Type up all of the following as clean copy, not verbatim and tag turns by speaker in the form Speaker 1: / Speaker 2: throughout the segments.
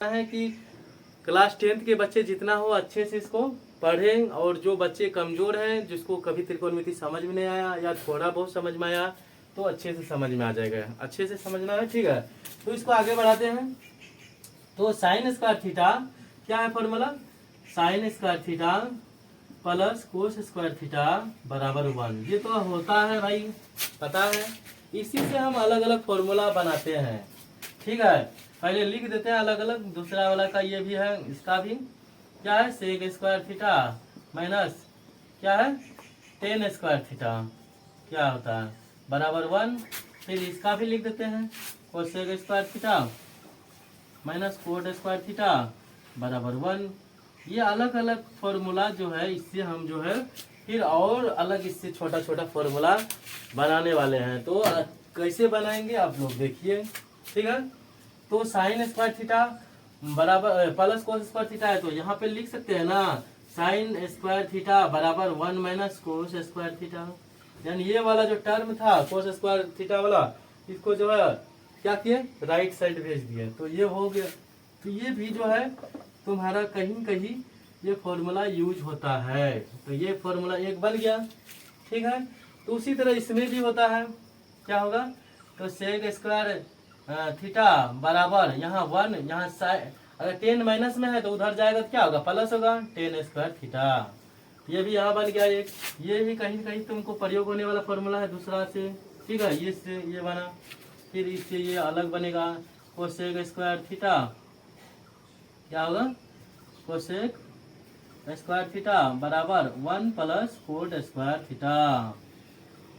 Speaker 1: है कि class 10th के बच्चे जितना हो अच्छे से इसको पढ़ें, और जो बच्चे कमजोर हैं, जिसको कभी त्रिकोणमिति समझ में नहीं आया या थोड़ा बहुत समझ में आया, तो अच्छे से समझ में आ जाएगा। अच्छे से समझना है, ठीक है। तो इसको आगे बढ़ाते हैं। तो साइन स्क्वायर थीटा क्या है formula? Sign square theta plus cos square theta बराबर 1। ये तो होता है भाई, पता है। इसी से हम अलग अलग फॉर्मूला बनाते हैं, ठीक है। पहले लिख देते हैं अलग अलग। दूसरा वाला का ये भी है, इसका भी क्या है, सेक स्क्वायर थीटा माइनस क्या है, टेन स्क्वायर थीटा क्या होता है बराबर 1। फिर इसका भी लिख देते हैं, cosec square theta minus cot square theta बराबर 1। ये अलग अलग फॉर्मूला जो है, इससे हम जो है फिर और अलग इससे छोटा छोटा फॉर्मूला बनाने वाले हैं। तो कैसे बनाएंगे आप लोग देखिए, ठीक है। तो साइन स्क्वायर थीटा बराबर प्लस कोस स्क्वायर थीटा है, तो यहाँ पे लिख सकते हैं ना, साइन स्क्वायर थीटा बराबर 1 माइनस कोस स्क्वायर थीटा। यानी ये वाला जो टर्म था कोस स्क्वायर थीटा वाला, इसको जो है क्या किए, राइट साइड भेज दिए, तो ये हो गया। तो ये भी जो है तुम्हारा कहीं कहीं ये फॉर्मूला यूज होता है। तो ये फॉर्मूला एक बन गया, ठीक है। तो उसी तरह इसमें भी होता है, क्या होगा, तो सेक स्क्वायर थीटा बराबर यहाँ 1, यहाँ अगर 10 माइनस में है तो उधर जाएगा तो क्या होगा, प्लस होगा 10 स्क्वायर थीटा। ये भी यहाँ बन गया एक। ये भी कहीं कहीं तुमको प्रयोग होने वाला फॉर्मूला है दूसरा से, ठीक है। ये से ये बना, फिर इससे ये अलग बनेगा, कोसेक स्क्वायर थीटा क्या होगा, कोसेक स्क्वायर थीटा बराबर 1 प्लस कोट स्क्वायर थीटा।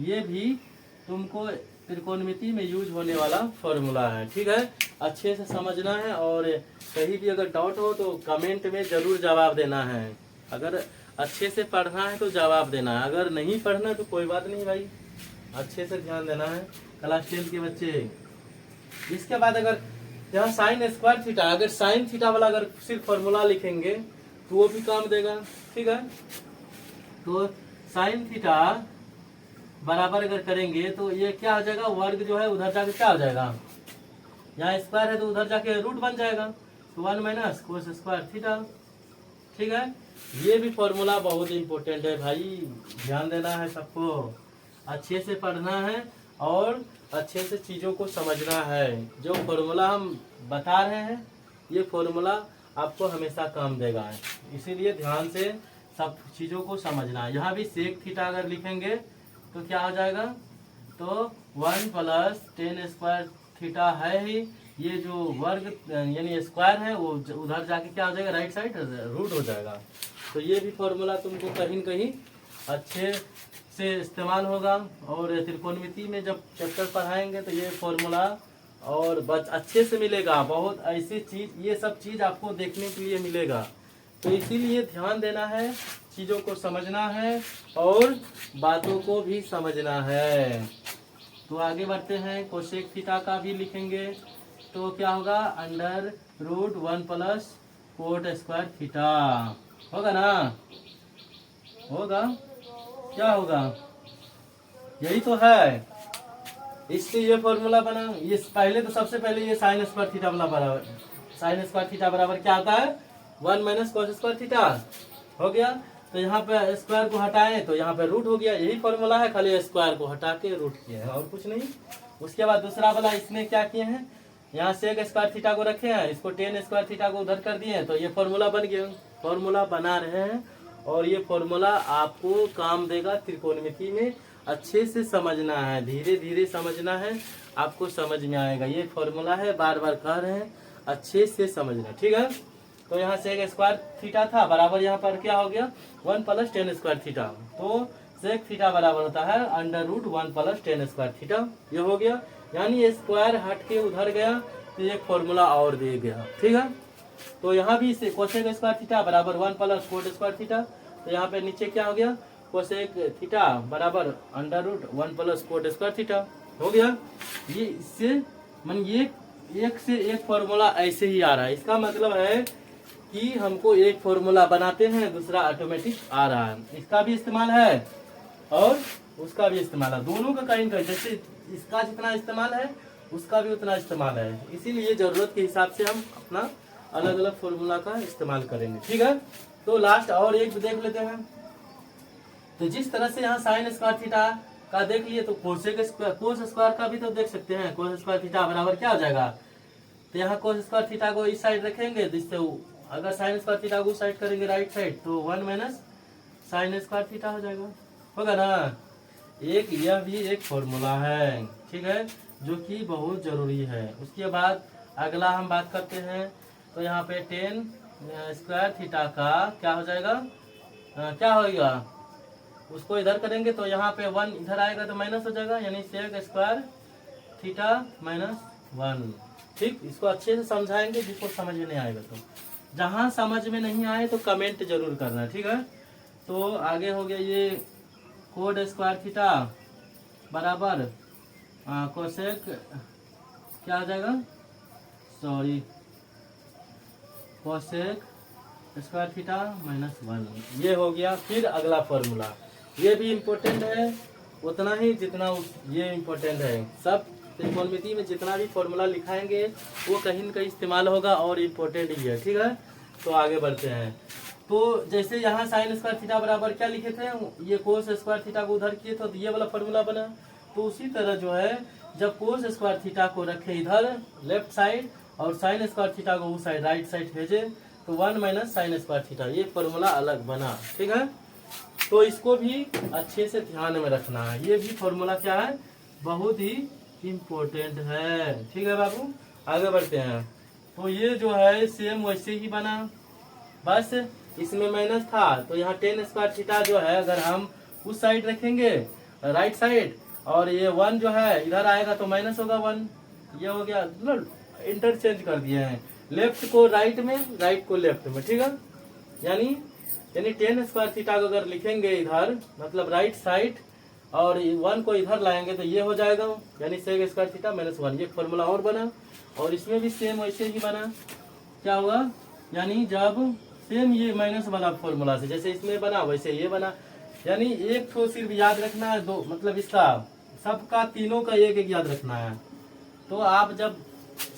Speaker 1: ये भी तुमको त्रिकोणमिति में यूज होने वाला फॉर्मूला है, ठीक है। अच्छे से समझना है, और कहीं भी अगर डाउट हो तो कमेंट में जरूर जवाब देना है। अगर अच्छे से पढ़ना है तो जवाब देना है, अगर नहीं पढ़ना तो कोई बात नहीं भाई, अच्छे से ध्यान देना है क्लास 10 के बच्चे। इसके बाद अगर यहाँ साइन स्क्वायर थीटा, अगर साइन थीटा वाला अगर सिर्फ फॉर्मूला लिखेंगे तो वो भी काम देगा, ठीक है। तो साइन थीटा बराबर अगर करेंगे तो ये क्या हो जाएगा, वर्ग जो है उधर जाके क्या हो जाएगा, यहाँ स्क्वायर है तो उधर जाके रूट बन जाएगा, तो 1 माइनस कोस स्क्वायर थीटा, ठीक है। ये भी फॉर्मूला बहुत इंपॉर्टेंट है भाई, ध्यान देना है सबको, अच्छे से पढ़ना है और अच्छे से चीज़ों को समझना है। जो फॉर्मूला हम बता रहे हैं ये फॉर्मूला आपको हमेशा काम देगा, इसीलिए ध्यान से सब चीज़ों को समझना है। यहाँ भी सेक थीटा अगर लिखेंगे तो क्या हो जाएगा, तो 1 प्लस 10 स्क्वायर थीटा है ही, ये जो वर्ग यानी स्क्वायर है वो उधर जाके क्या हो जाएगा, राइट साइड रूट हो जाएगा। तो ये भी फॉर्मूला तुमको कहीं कहीं अच्छे से इस्तेमाल होगा, और त्रिकोणमिति में जब चैप्टर पढ़ाएंगे तो ये फॉर्मूला और अच्छे से मिलेगा। बहुत ऐसी चीज, ये सब चीज आपको देखने के लिए मिलेगा, तो इसीलिए ध्यान देना है, चीज़ों को समझना है और बातों को भी समझना है। तो आगे बढ़ते हैं, कोसेक थीटा का भी लिखेंगे तो क्या होगा, under root 1 plus cot square theta होगा ना, होगा, क्या होगा, यही तो है। इससे ये फॉर्मूला बना। ये पहले तो सबसे पहले ये साइन स्क्वायर थीटा वाला बराबर, साइन स्क्वायर थीटा बराबर क्या आता है, 1 माइनस कोस स्क्वायर थीटा हो गया। तो यहाँ पे स्क्वायर को हटाएं तो यहाँ पे रूट हो गया, यही फॉर्मूला है, खाली स्क्वायर को हटा के रूट किए हैं और कुछ नहीं। उसके बाद दूसरा वाला इसमें क्या किए हैं, यहाँ सेक स्क्वायर थीटा को रखे हैं, इसको 10 स्क्वायर थीटा को उधर कर दिए, तो ये फॉर्मूला बन गया। फॉर्मूला बना रहे हैं और ये फॉर्मूला आपको काम देगा त्रिकोणमिति में। अच्छे से समझना है, धीरे धीरे समझना है, आपको समझ में आएगा। ये फॉर्मूला है, बार बार कह रहे हैं, अच्छे से समझना, ठीक है। तो यहाँ सेक स्क्वायर थीटा था बराबर, यहाँ पर क्या हो गया, 1 प्लस 10 स्क्वायर थीटा। तो सेक थीटा बराबर होता है under root 1 plus 10 square theta, ये हो गया। यानी स्क्वायर हट के उधर गया तो एक फॉर्मूला और दे गया, ठीक है। तो यहाँ भी कोसेक स्क्वायर थीटा बराबर 1 प्लस कोट स्क्वायर थीटा, तो यहाँ पे नीचे क्या हो गया, कोसेक थीटा बराबर under root 1 plus cot square theta हो गया। ये इससे मन ये एक से एक फॉर्मूला ऐसे ही आ रहा है। इसका मतलब है कि हमको एक फॉर्मूला बनाते हैं, दूसरा ऑटोमेटिक आ रहा है। इसका भी इस्तेमाल है और उसका भी इस्तेमाल है, दोनों का कहीं कहीं, जैसे इसका जितना इस्तेमाल है उसका भी उतना इस्तेमाल है। इसीलिए जरूरत के हिसाब से हम अपना अलग अलग फॉर्मूला का इस्तेमाल करेंगे। ठीक है, तो लास्ट और एक देख लेते हैं। तो जिस तरह से यहाँ साइन स्क्वायर थीटा का देख लिए, तो कोस स्क्वायर का भी तो देख सकते हैं। कोस स्क्वायर थीटा बराबर क्या हो जाएगा, तो यहाँ कोस स्क्वायर थीटा को इस साइड रखेंगे, जिससे अगर साइन स्क्वायर थीटा को उस साइड करेंगे राइट साइड, तो 1 माइनस साइन स्क्वायर थीटा हो जाएगा, होगा ना। एक यह भी एक फॉर्मूला है, ठीक है, जो कि बहुत जरूरी है। उसके बाद अगला हम बात करते हैं, तो यहाँ पे टेन स्क्वायर थीटा का क्या हो जाएगा, क्या होगा, उसको इधर करेंगे तो यहाँ पे 1 इधर आएगा तो माइनस हो जाएगा, यानी सेक स्क्वायर थीटा माइनस 1। ठीक, इसको अच्छे से समझाएंगे, जिसको समझ में नहीं आएगा तो, जहाँ समझ में नहीं आए तो कमेंट जरूर करना। ठीक है, तो आगे हो गया ये कोड स्क्वायर थीटा बराबर कोसेक क्या हो जाएगा, sorry cosec square theta minus 1, ये हो गया। फिर अगला फॉर्मूला, ये भी इम्पोर्टेंट है उतना ही जितना ये इम्पोर्टेंट है। सब त्रिकोणमिति में जितना भी फॉर्मूला लिखाएंगे वो कहीं न कहीं इस्तेमाल होगा और इम्पोर्टेंट ही है। ठीक है, तो आगे बढ़ते हैं। तो जैसे यहाँ साइन स्क्वायर थीटा बराबर क्या लिखे थे, ये कोस स्क्वायर थीटा को उधर किए तो ये वाला फॉर्मूला बना। तो उसी तरह जो है, जब कोस स्क्वायर थीटा को रखे इधर लेफ्ट साइड और साइन स्क्वायर थीटा को उस साइड राइट साइड भेजे, तो 1 माइनस साइन स्क्वायर थीटा, ये फॉर्मूला अलग बना। ठीक है, तो इसको भी अच्छे से ध्यान में रखना है। ये भी फॉर्मूला क्या है, बहुत ही इम्पोर्टेंट है। ठीक है बाबू, आगे बढ़ते हैं। तो ये जो है सेम वैसे ही बना, बस इसमें माइनस था, तो यहाँ टेन स्क्वायर थीटा जो है अगर हम उस साइड रखेंगे राइट साइड, और ये 1 जो है इधर आएगा तो माइनस होगा 1। ये हो गया, इंटरचेंज कर दिए हैं, लेफ्ट को राइट में, राइट को लेफ्ट में। ठीक है, यानी टेन स्क्वायर थीटा को अगर लिखेंगे इधर, मतलब राइट साइड, और 1 को इधर लाएंगे तो ये हो जाएगा, यानी सेक स्क्वायर थीटा माइनस 1। ये फॉर्मूला और बना, और इसमें भी सेम वैसे ही बना। क्या हुआ, यानी जब सेम ये माइनस वाला फॉर्मूला से जैसे इसमें बना वैसे ये बना, यानी एक तो सिर्फ याद रखना है, दो मतलब इसका सबका तीनों का एक एक याद रखना है। तो आप जब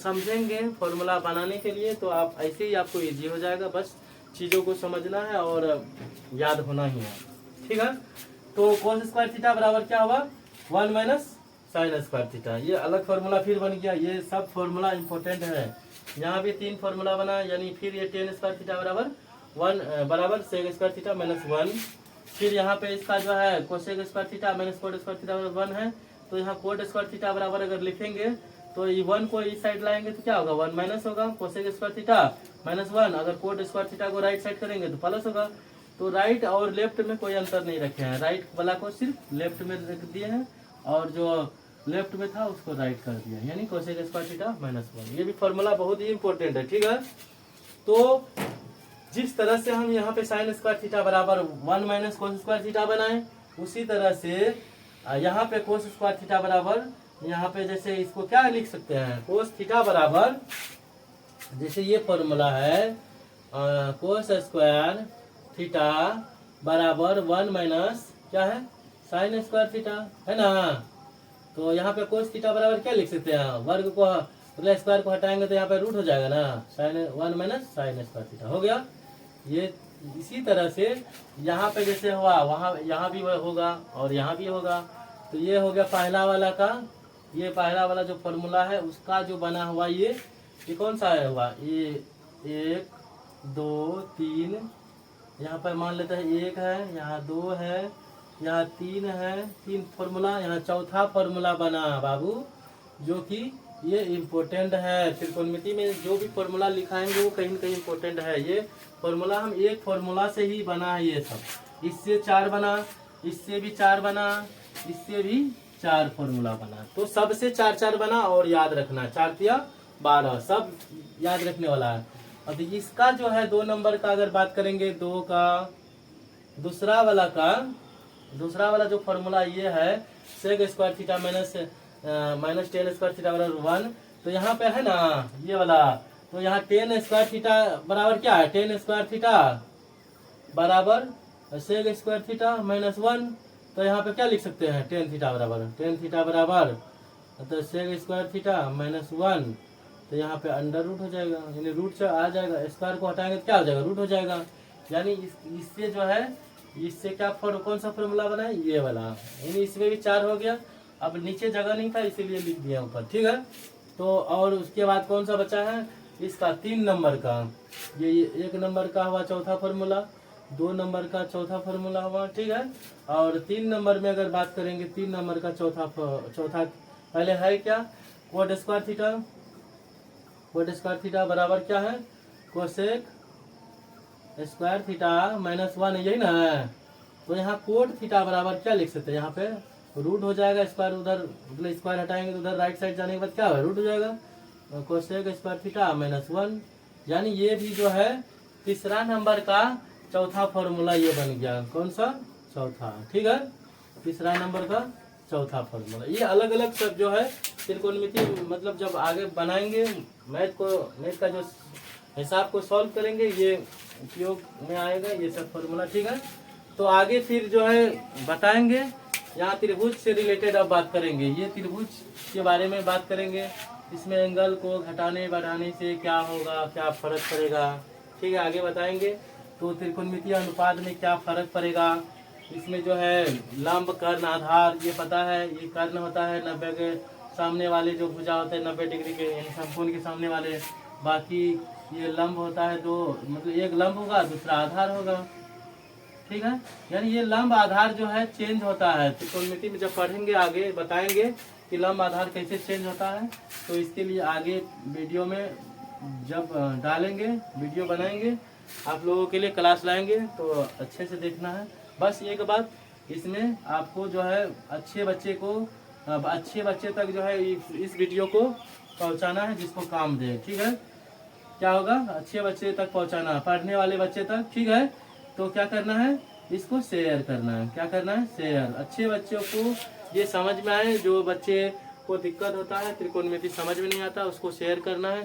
Speaker 1: समझेंगे फॉर्मूला बनाने के लिए, तो आप ऐसे ही आपको इजी हो जाएगा, बस चीज़ों को समझना है और याद होना ही है। ठीक है, तो कोस स्क्वायर थीटा बराबर क्या हुआ, 1 माइनस साइन स्क्वायर थीटा। ये अलग फॉर्मूला फिर बन गया। ये सब फॉर्मूला इंपॉर्टेंट है। यहाँ भी 3 फॉर्मूला बना, यानी फिर ये टेन स्क्वायर थीटा बराबर 1 बराबर सेक स्क्वायर थीटा माइनस 1। फिर यहाँ पे इसका जो है cosec square theta minus code square theta बराबर 1 है, तो यहाँ कोड स्क्वायर थीटा बराबर अगर लिखेंगे तो ये 1 को इस साइड लाएंगे तो क्या होगा, 1 माइनस होगा, कोसेक स्क्वायर थीटा माइनस 1। अगर कोड स्क्वायर थीटा को राइट साइड करेंगे तो प्लस होगा। तो राइट और लेफ्ट में कोई अंतर नहीं रखे हैं, राइट वाला को सिर्फ लेफ्ट में रख दिए हैं, और जो लेफ्ट में था उसको राइट कर दिया, यानी कोसेक स्क्वायर थीटा माइनस 1। ये भी फॉर्मूला बहुत ही इंपॉर्टेंट है। ठीक है, तो जिस तरह से हम यहाँ पे साइन स्क्वायर थीटा बराबर 1 माइनस कोस स्क्वायर थीटा बनाए, उसी तरह से यहाँ पे कोस स्क्वायर थीटा बराबर, यहाँ पे जैसे इसको क्या लिख सकते हैं, कोस थीटा बराबर, जैसे ये फॉर्मूला है कोस स्क्वायर थीटा बराबर 1 माइनस क्या है, साइन स्क्वायर थीटा, है ना। तो यहाँ पे कोस थीटा बराबर क्या लिख सकते हैं, वर्ग को मतलब स्क्वायर को हटाएंगे तो यहाँ पे रूट हो जाएगा ना, sine 1 minus sine square theta हो गया। ये इसी तरह से यहाँ पे जैसे हुआ वहाँ यहाँ भी होगा और यहाँ भी होगा। तो ये हो गया पहला वाला का, ये पहला वाला जो फॉर्मूला है उसका जो बना हुआ ये कौन सा है हुआ, ये 1 2 3, यहाँ पर मान लेते हैं 1 है, यहाँ 2 है, यहाँ 3 है, 3 फॉर्मूला, यहाँ चौथा फॉर्मूला बना बाबू, जो कि ये इम्पोर्टेंट है। त्रिकोणमिति में जो भी फॉर्मूला लिखाएंगे वो कहीं न कहीं इम्पोर्टेंट है। ये फॉर्मूला हम एक फॉर्मूला से ही बना है, ये सब इससे 4 बना, इससे भी 4 बना, इससे भी 4 फॉर्मूला बना, तो सबसे 4 बना। और याद रखना 4 तिया 12, सब याद रखने वाला है। अब इसका जो है 2 नंबर का अगर बात करेंगे, 2 का दूसरा वाला जो फॉर्मूला ये है sec square theta minus tan square theta बराबर 1। तो यहाँ पे है ना ये वाला, तो यहाँ टेन स्क्वायर थीटा बराबर क्या है, टेन स्क्वायर थीटा बराबर सेक स्क्वायर थीटा माइनस 1। तो यहाँ पे क्या लिख सकते हैं, टेन थीटा बराबर तो सेक स्क्वायर थीटा माइनस 1। तो यहाँ पे अंडर रूट हो जाएगा, यानी रूट से आ जाएगा, स्क्वायर को हटाएंगे तो क्या हो जाएगा, रूट हो जाएगा। यानी इससे जो है, इससे क्या कौन सा फॉर्मूला बना है, ये वाला, यानी इसमें भी 4 हो गया। अब नीचे जगह नहीं था इसीलिए लिख दिया ऊपर, ठीक है। तो और उसके बाद कौन सा बचा है, इसका 3 नंबर का, ये 1 नंबर का हुआ चौथा फार्मूला, 2 नंबर का चौथा फार्मूला हुआ, ठीक है। और 3 नंबर में अगर बात करेंगे, 3 नंबर का चौथा पहले है क्या, coat square theta. Coat square theta बराबर क्या है, कोसेक स्क्वायर थीटा -1, यही ना है। तो यहाँ कोट थीटा बराबर क्या लिख सकते हैं, यहाँ पे रूट हो जाएगा, स्क्वायर उधर, मतलब स्क्वायर हटाएंगे तो उधर राइट साइड जाने के बाद क्या होगा, रूट हो जाएगा, कोसेक स्क्वायर थीटा -1। यानी ये भी जो है तीसरा नंबर का चौथा फॉर्मूला ये बन गया, कौन सा, चौथा, ठीक है। तीसरा नंबर का चौथा फॉर्मूला। ये अलग अलग सब जो है त्रिकोणमिति, मतलब जब आगे बनाएंगे मैथ का जो हिसाब को सॉल्व करेंगे, ये उपयोग में आएगा ये सब फॉर्मूला, ठीक है। तो आगे फिर जो है बताएंगे, यहाँ त्रिभुज से रिलेटेड अब बात करेंगे, ये त्रिभुज के बारे में बात करेंगे, इसमें एंगल को घटाने बढ़ाने से क्या होगा, क्या फर्क पड़ेगा, ठीक है, आगे बताएंगे। तो त्रिकोणमितीय अनुपात में क्या फर्क पड़ेगा, इसमें जो है लंब, कर्ण, आधार, ये पता है, ये कर्ण होता है 90 के सामने वाले जो भुजा होते हैं 90 डिग्री के, यानी समकोण के सामने वाले। बाकी ये लंब होता है 2, मतलब एक लंब होगा दूसरा आधार होगा, ठीक है। यानी ये लंब आधार जो है चेंज होता है त्रिकोणमिति में, जब पढ़ेंगे आगे बताएंगे कि लंब आधार कैसे चेंज होता है। तो इसके लिए आगे वीडियो में जब डालेंगे, वीडियो बनाएंगे, आप लोगों के लिए क्लास लाएंगे, तो अच्छे से देखना है। बस एक बात, इसमें आपको जो है अच्छे बच्चे तक जो है इस वीडियो को पहुंचाना है, जिसको काम दे, ठीक है। क्या होगा, अच्छे बच्चे तक पहुंचाना, पढ़ने वाले बच्चे तक, ठीक है। तो क्या करना है, इसको शेयर करना है, क्या करना है, शेयर। अच्छे बच्चों को ये समझ में आए, जो बच्चे को दिक्कत होता है त्रिकोणमिति समझ में नहीं आता, उसको शेयर करना है।